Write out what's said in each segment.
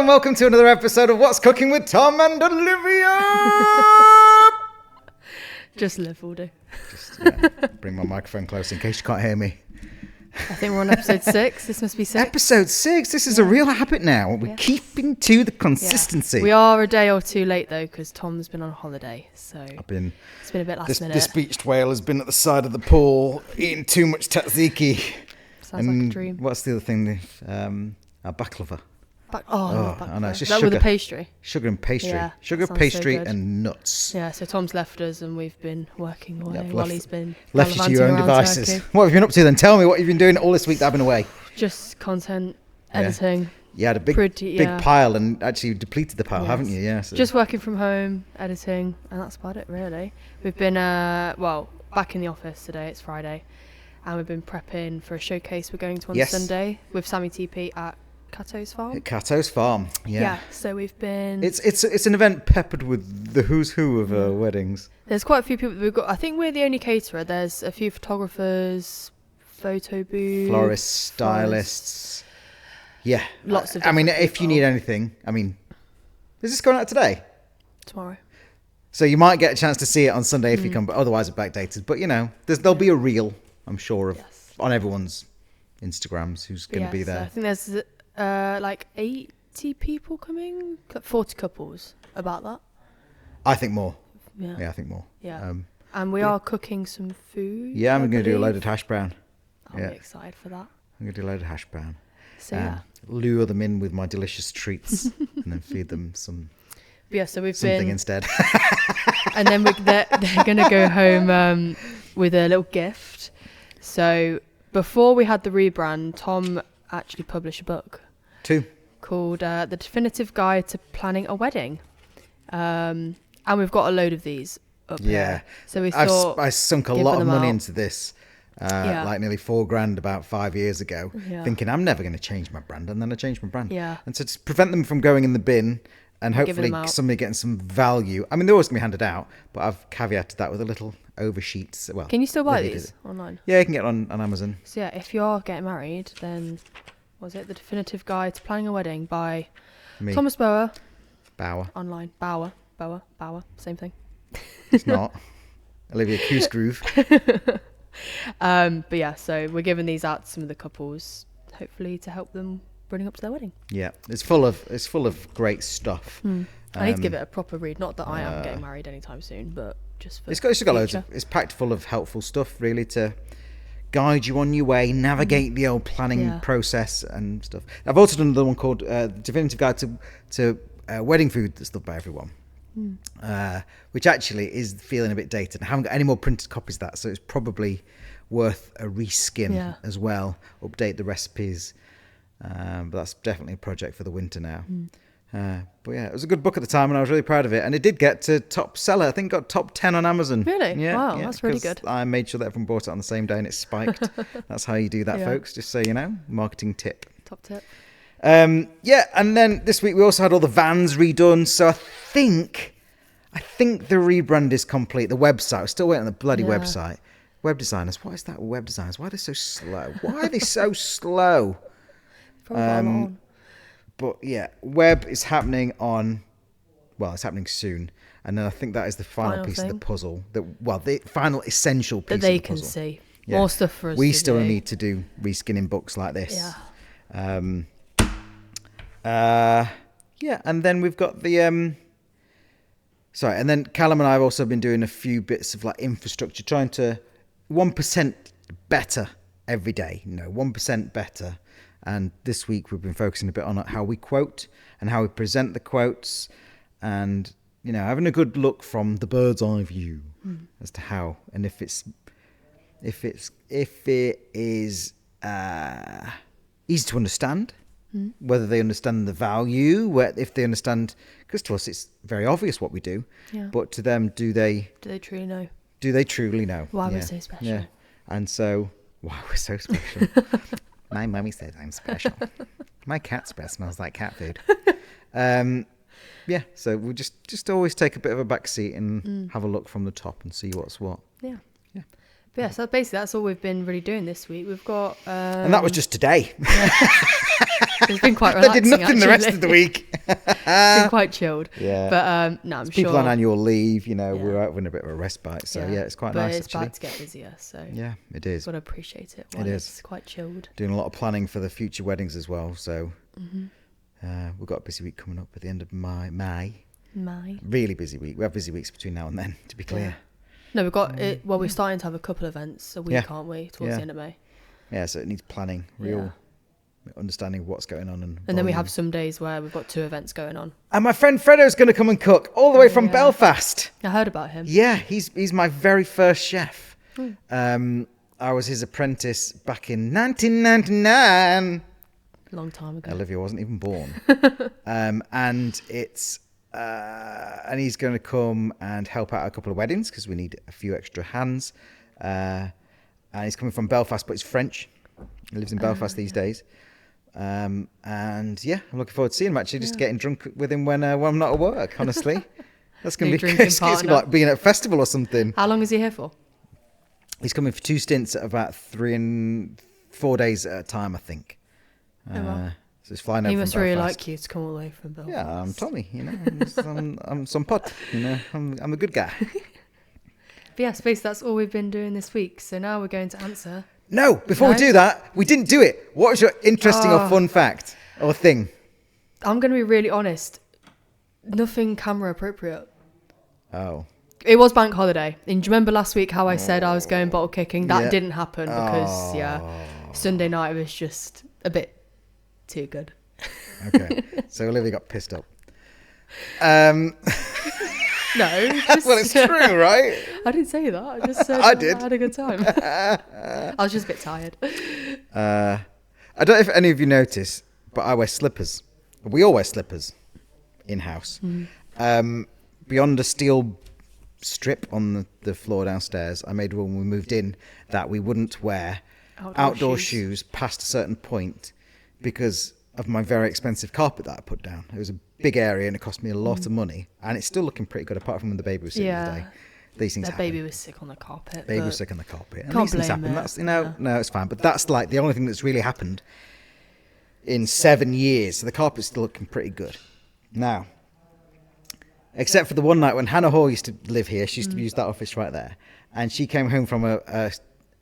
and welcome to another episode of What's Cooking with Tom and Olivia. Just Liv will do. Bring my microphone close in case you can't hear me. I think we're on episode 6. This must be 6. Episode 6. This is a real habit now. We're keeping to the consistency. Yeah. We are a day or two late though because Tom's been on holiday, so it's been a bit last minute. This beached whale has been at the side of the pool eating too much tzatziki. Sounds like a dream. What's the other thing? Baklava. I know. It's just that sugar with the pastry. Sugar and pastry. Yeah, sugar, pastry, and nuts. Yeah, so Tom's left us and we've been working away while he's been left you to your own devices. Turkey. What have you been up to then? Tell me what you've been doing all this week that I've been away. Just content, editing. You had a big pile and actually depleted the pile, haven't you? Yeah. So. Just working from home, editing, and that's about it really. We've been, back in the office today. It's Friday. And we've been prepping for a showcase we're going to on Sunday with Sammy TP at Caterer Farm. At Caterer Farm, yeah. So we've been. It's an event peppered with the who's who of weddings. There's quite a few people. We've got. I think we're the only caterer. There's a few photographers, photo booths, florists, stylists. Yeah, lots of. I mean, if you need anything, is this going out today? Tomorrow. So you might get a chance to see it on Sunday if you come, but otherwise it's backdated. But there'll be a reel, I'm sure, of on everyone's Instagrams who's going to be there. So I think there's. 80 people coming, 40 couples, about that. I think more. Yeah, I think more. Yeah. And we are cooking some food. Yeah, I'm going to do a load of hash brown. I'm excited for that. I'm going to do a load of hash brown. So lure them in with my delicious treats and then feed them some. So we've something instead. And then they're going to go home with a little gift. So before we had the rebrand, Tom actually published a book. 2. Called The Definitive Guide to Planning a Wedding. And we've got a load of these up here. So we thought I sunk a lot of money into this, like nearly $4,000 about 5 years ago, thinking I'm never going to change my brand. And then I changed my brand. Yeah. And so to prevent them from going in the bin and hopefully somebody getting some value. I mean, they're always going to be handed out, but I've caveated that with a little oversheets. Well, can you still buy these online? Yeah, you can get on Amazon. So if you're getting married, then was it The Definitive Guide to Planning a Wedding by Thomas Bauer? Online. Bauer, same thing. It's not. Olivia Coosgroove. So we're giving these out to some of the couples, hopefully to help them running up to their wedding. Yeah, it's full of great stuff. I need to give it a proper read. Not that I am getting married anytime soon, but just for it's got loads of. It's packed full of helpful stuff, really, to guide you on your way, navigate the old planning process and stuff. I've also done another one called Definitive Guide to Wedding Food that's loved by everyone, which actually is feeling a bit dated. I haven't got any more printed copies of that, so it's probably worth a reskin as well, update the recipes. But that's definitely a project for the winter now. But it was a good book at the time and I was really proud of it. And it did get to top seller. I think it got top 10 on Amazon. Really? Yeah, wow, that's really good. I made sure that everyone bought it on the same day and it spiked. That's how you do that, folks. Just so you know, marketing tip. Top tip. And then this week we also had all the vans redone. So I think the rebrand is complete. The website, we're still waiting on the bloody website. Web designers, what is that? Web designers, why are they so slow? Why are they so slow? But web is happening it's happening soon. And then I think that is the final piece of the puzzle. The final essential piece of the puzzle. That they can see. Yeah. More stuff for us We still need to do reskinning books like this. Yeah. And then we've got the... and then Callum and I have also been doing a few bits of infrastructure, trying to 1% better every day. 1% better. And this week we've been focusing a bit on how we quote and how we present the quotes, and having a good look from the bird's eye view as to how and if it is easy to understand, whether they understand the value, if they understand, because to us it's very obvious what we do, but to them, do they truly know? Do they truly know why we're so special? Yeah, and so why we're so special. My mummy says I'm special. My cat's breath smells like cat food. So we'll just always take a bit of a back seat and have a look from the top and see what's what. Yeah. But so basically that's all we've been really doing this week. We've got... and that was just today. It's been quite relaxing, I did nothing the rest of the week. It's been quite chilled. Yeah. But no, I'm sure. People on annual leave, we're out in a bit of a respite. So yeah, it's quite nice. But it's actually. about to get busier. So yeah, it is. Got to appreciate it. It is. It's quite chilled. Doing a lot of planning for the future weddings as well. So we've got a busy week coming up at the end of May. Really busy week. We have busy weeks between now and then, to be clear. Yeah. No, we've got it. Well, we're starting to have a couple of events a week, aren't we? Towards the end of May. Yeah, so it needs planning, real understanding what's going on. And then we have some days where we've got 2 events going on. And my friend Fredo's going to come and cook all the way from Belfast. I heard about him. Yeah, he's my very first chef. I was his apprentice back in 1999. Long time ago. Olivia wasn't even born. And it's... and he's going to come and help out a couple of weddings because we need a few extra hands. And he's coming from Belfast, but he's French. He lives in Belfast these days. And yeah, I'm looking forward to seeing him. Actually, just getting drunk with him when I'm not at work. Honestly, that's going to be it's gonna be like being at a festival or something. How long is he here for? He's coming for 2 stints at about 3 and 4 days at a time, I think. Wow. So he's flying over. He must from really Belfast. like you to come all the way from Belfast. Yeah, I'm Tommy. I'm some pot. I'm a good guy. But yeah, Space, that's all we've been doing this week. So now we're going to answer. No, before we do that, we didn't do it. What was your interesting or fun fact or thing? I'm going to be really honest. Nothing camera appropriate. Oh. It was bank holiday. And do you remember last week how I said I was going bottle kicking? That didn't happen because, Sunday night was just a bit too good. Okay. So Olivia got pissed up. No. Well, it's true, right? I didn't say that. I just said I did. I had a good time. I was just a bit tired. I don't know if any of you notice, but I wear slippers. We all wear slippers in-house. Beyond a steel strip on the floor downstairs, I made a rule when we moved in that we wouldn't wear outdoor shoes past a certain point because of my very expensive carpet that I put down. It was a big area and it cost me a lot of money, and it's still looking pretty good apart from when the baby was sick the other day. These things happen. Baby was sick on the carpet. Baby was sick on the carpet. And Can't these things blame happen. it. That's no, it's fine. But that's like the only thing that's really happened in 7 years. So the carpet's still looking pretty good. Now, except for the one night when Hannah Hall used to live here, she used to use that office right there, and she came home from an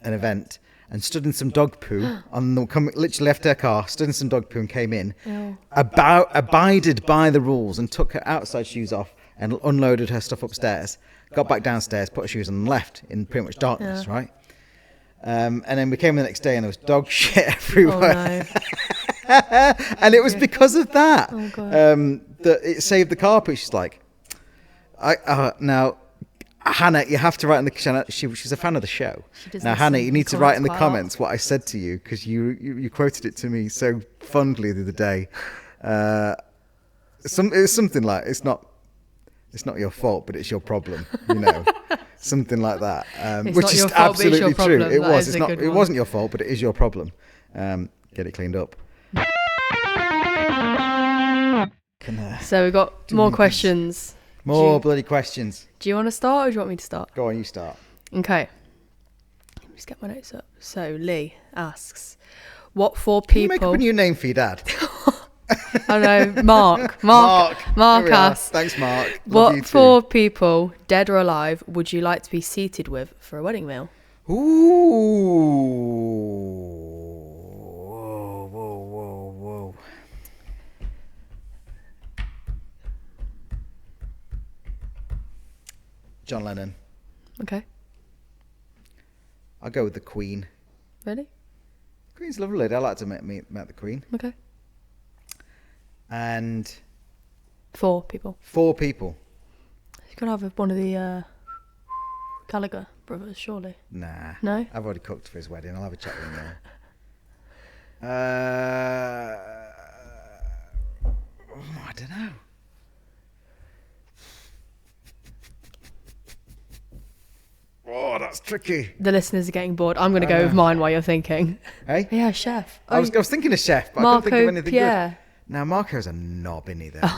event and stood in some dog poo literally left her car, stood in some dog poo and came in, abided by the rules and took her outside shoes off and unloaded her stuff upstairs, got back downstairs, put her shoes on and left in pretty much darkness, right? And then we came in the next day and there was dog shit everywhere. Oh, no. And it was because of that. Oh, God. That it saved the carpet. She's like, now, Hannah, you have to write in the channel. She's a fan of the show. Now, Hannah, you need to write in the comments what I said to you because you quoted it to me so fondly the other day. It was something like it's not your fault, but it's your problem. Something like that, which is absolutely true. It was. It wasn't your fault, but it is your problem. Get it cleaned up. So we've got more questions. More bloody questions. Do you want to start or do you want me to start? Go on, you start. Okay. Let me just get my notes up. So Lee asks, what 4 people... Can you make up a new name for your dad? I know, Mark. Mark asks. Thanks, Mark. What 4 people, dead or alive, would you like to be seated with for a wedding meal? Ooh. Whoa. John Lennon. Okay. I'll go with the Queen. Really? The Queen's a lovely lady. I like to meet the Queen. Okay. And 4 people. 4 people. You could have one of the Gallagher brothers, surely. Nah. No? I've already cooked for his wedding. I'll have a chat with him there. I don't know. Oh, that's tricky. The listeners are getting bored. I'm going to go with mine while you're thinking. Hey? Yeah, chef. I was thinking of chef, but Marco I couldn't think of anything Pierre. good. Now, Marco's a knob, isn't he, then?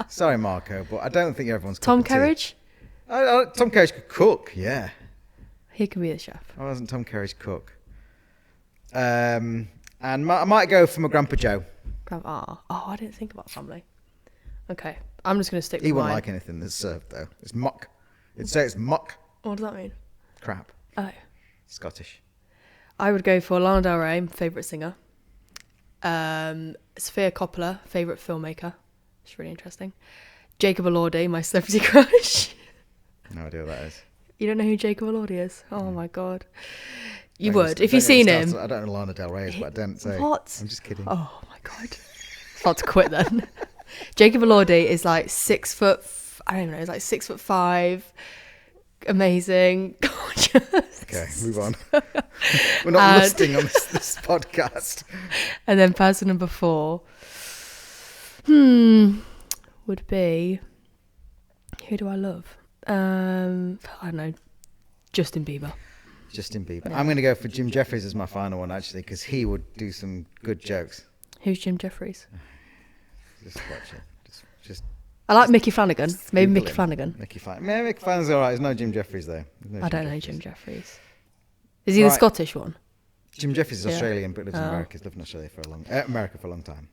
Sorry, Marco, but I don't think everyone's Tom cup of tea. Kerridge? Tom Kerridge could cook, yeah. He can be the chef. I wasn't Tom Kerridge cook. And I might go for my Grandpa Joe. I didn't think about family. Okay. I'm just going to stick with He wouldn't mine. like anything that's served, though. It's muck. It'd say it's muck. What does that mean? Crap. Oh. Scottish. I would go for Lana Del Rey, favourite singer. Sophia Coppola, favourite filmmaker. It's really interesting. Jacob Elordi, my celebrity crush. No idea what that is. You don't know who Jacob Elordi is? Oh my God. You Don't would, get- if you've don't get seen me him. started. I don't know Lana Del Rey is, but I don't say. What? I'm just kidding. Oh my God. About to quit then. Jacob Elordi is like 6 foot, I don't even know, he's like 6'5", amazing, gorgeous. Okay, move on. We're not lusting on this podcast. And then person number 4, would be, who do I love? I don't know, Justin Bieber. Justin Bieber. I'm going to go for Jim Jeffries as my final one, actually, because he would do some good jokes. Who's Jim Jeffries? Just watch it. Just I like Mickey Flanagan. Maybe Google Mickey him. Flanagan. Mickey Flanagan's all right. There's no Jim Jeffries, though. I don't know Jim Jeffries. Is he the Scottish one? Jim Jeffries is Yeah. Australian, but lives in America. He's lived in Australia for America for a long time.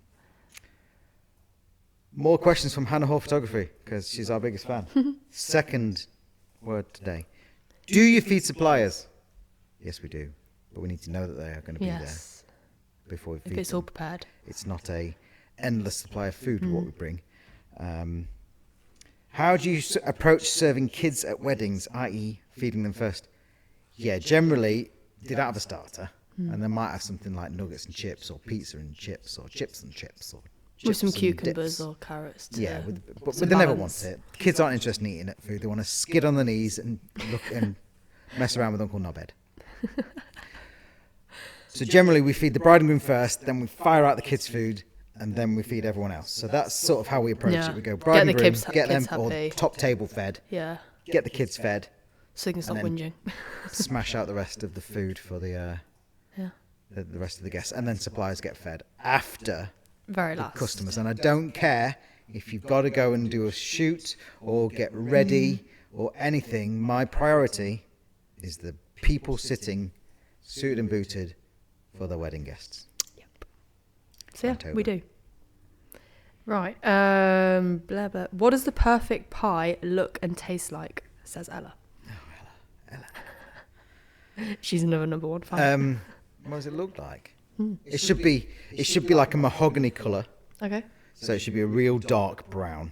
More questions from Hannah Hall Photography, because she's our biggest fan. Second word today. Do you feed suppliers? Yes, we do. But we need to know that they are going to be there before we feed If it's them. all prepared. It's not a endless supply of food, what we bring. How do you approach serving kids at weddings, i.e. feeding them first? Yeah, generally, they don't have a starter. And they might have something like nuggets and chips, or pizza and chips, or chips and chips, or chips With some and cucumbers dips. or carrots. Yeah, but some they never balance. want it. Kids aren't interested in eating that food. They want to skid on their knees and look and mess around with Uncle Knobhead. So generally, we feed the bride and groom first, then we fire out the kids' food, and then we feed everyone else. So that's sort of how we approach Yeah. it. We go bride and the groom, kids get them happy. or top table fed, Yeah. get the kids fed, So they can stop And whinging. smash out the rest of the food for the Yeah. the rest of the guests, and then suppliers get fed after Very the last. customers. And I don't care if you've got to go and do a shoot or get ready or anything. My priority is the people sitting suited and booted for the wedding guests. Yep. So yeah, Right we over. do. Right. Blah, blah. What does the perfect pie look and taste like? Says Ella. She's another number 1 fan. What does it look like? It should be like a mahogany colour. Okay. So it should be a real dark brown.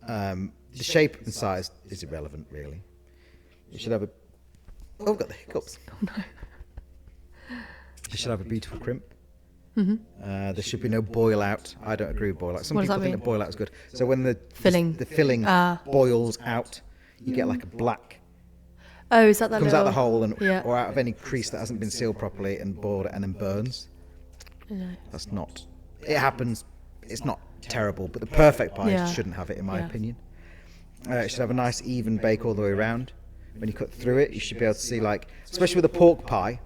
The shape and size is irrelevant, really. It should have a... Oh, I've got the hiccups. Oh no. It should have a beautiful crimp. There should be no boil out. I don't agree with boil out. Some What does people that think mean? that boil out is good. So when the Filling. filling boils out, you get like a black... Oh, is that comes little... out the hole and Yeah. or out of any crease that hasn't been sealed properly and boiled and then burns. No. That's not... It happens. It's not terrible, but the perfect pie Yeah. shouldn't have it, in my Yeah. opinion. It should have a nice even bake all the way around. When you cut through it, you should be able to see, like, especially with a pork pie,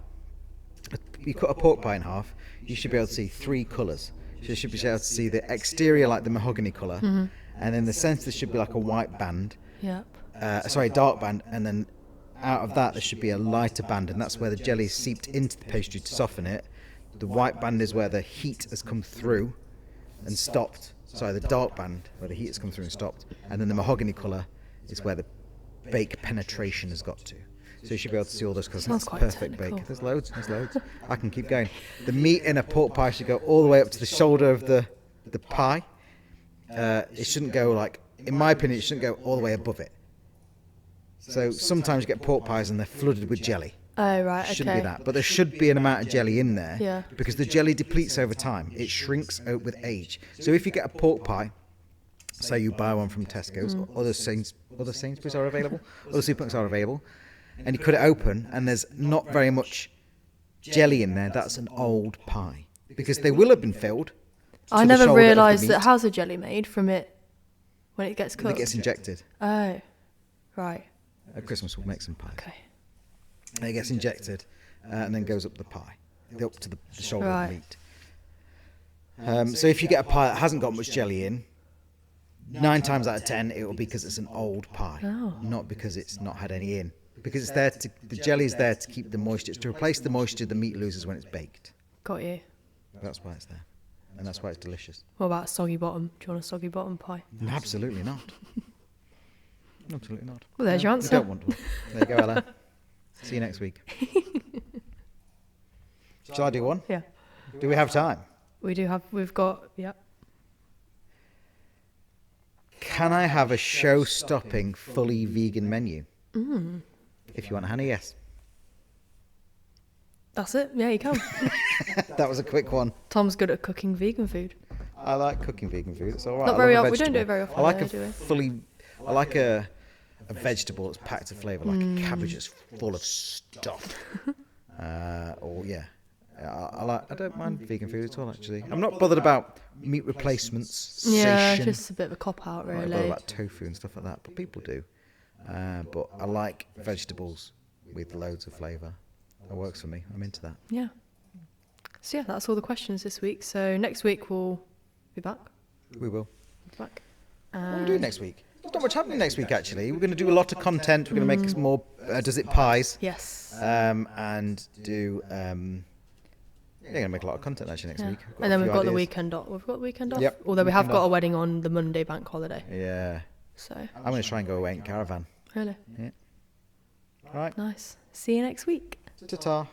you cut a pork pie in half, you should be able to see 3 colours. You should be able to see the exterior, like the mahogany colour, and then the centre should be like a white band, Yep. dark band, and then out of that there should be a lighter band, and that's where the jelly is seeped into the pastry to soften it. The white band is where the heat has come through and stopped. Sorry, the dark band where the heat has come through and stopped, and then the mahogany colour is where the bake penetration has got to. So you should be able to see all those because Sounds that's quite perfect technical. bake. There's loads. I can keep going. The meat in a pork pie should go all the way up to the shoulder of the pie. It shouldn't go like, in my opinion, it shouldn't go all the way above it. So sometimes you get pork pies and they're flooded with jelly. Oh, right, okay. Shouldn't be that, but there should be an amount of jelly in there. Yeah. Because the jelly depletes over time. It shrinks out with age. So if you get a pork pie, say you buy one from Tesco's, or other Sainsbury's are available, other supermarkets are available, and you cut it open and there's not very much jelly in there, that's an old pie. Because they will have been filled. I to the never shoulder of the realised that. meat. How's a jelly made from it when it gets cooked? It gets injected. Oh, right. At Christmas we'll make some pies. Okay. And it gets injected and then goes up the pie, up to the shoulder of Right. the meat. So if you get a pie that hasn't got much jelly in, 9 times out of 10 it will be because it's an old pie, Oh. not because it's not had any in. Because it's there to, the jelly is there to keep the moisture, it's to replace the moisture the meat loses when it's baked. Got you. That's why it's there. and that's why it's delicious. What about soggy bottom? Do you want a soggy bottom pie? Absolutely not. Absolutely not. Well, there's your answer. You don't want one. There you go, Ella. See you next week. Shall I do one? Yeah. Do we have time? We've got, yeah. Can I have a show-stopping, fully vegan menu? If you want, Hannah, yes. That's it. Yeah, you can. That was a quick one. Tom's good at cooking vegan food. I like cooking vegan food. It's all right. Not very often. We don't do it very often. I like a vegetable that's packed with flavour, like a cabbage that's full of stuff. I don't mind vegan food at all, actually. I'm not bothered about meat replacements. Yeah, it's just a bit of a cop-out, really. I'm not bothered about tofu and stuff like that, but people do. But I like vegetables with loads of flavour. That works for me. I'm into that. Yeah. So yeah, that's all the questions this week. So next week we'll be back. We will. Back. What are we doing next week? There's not much happening next week, actually. We're going to do a lot of content. We're going to make some more Does It Pies. Yes. And do... we're going to make a lot of content, actually, next week. And then we've got the weekend off. We've got the weekend off? Yep. Although we have got a wedding on the Monday bank holiday. Yeah. So. I'm going to try and go away in caravan. Really? Yeah. All right. Nice. See you next week. Ta-ta.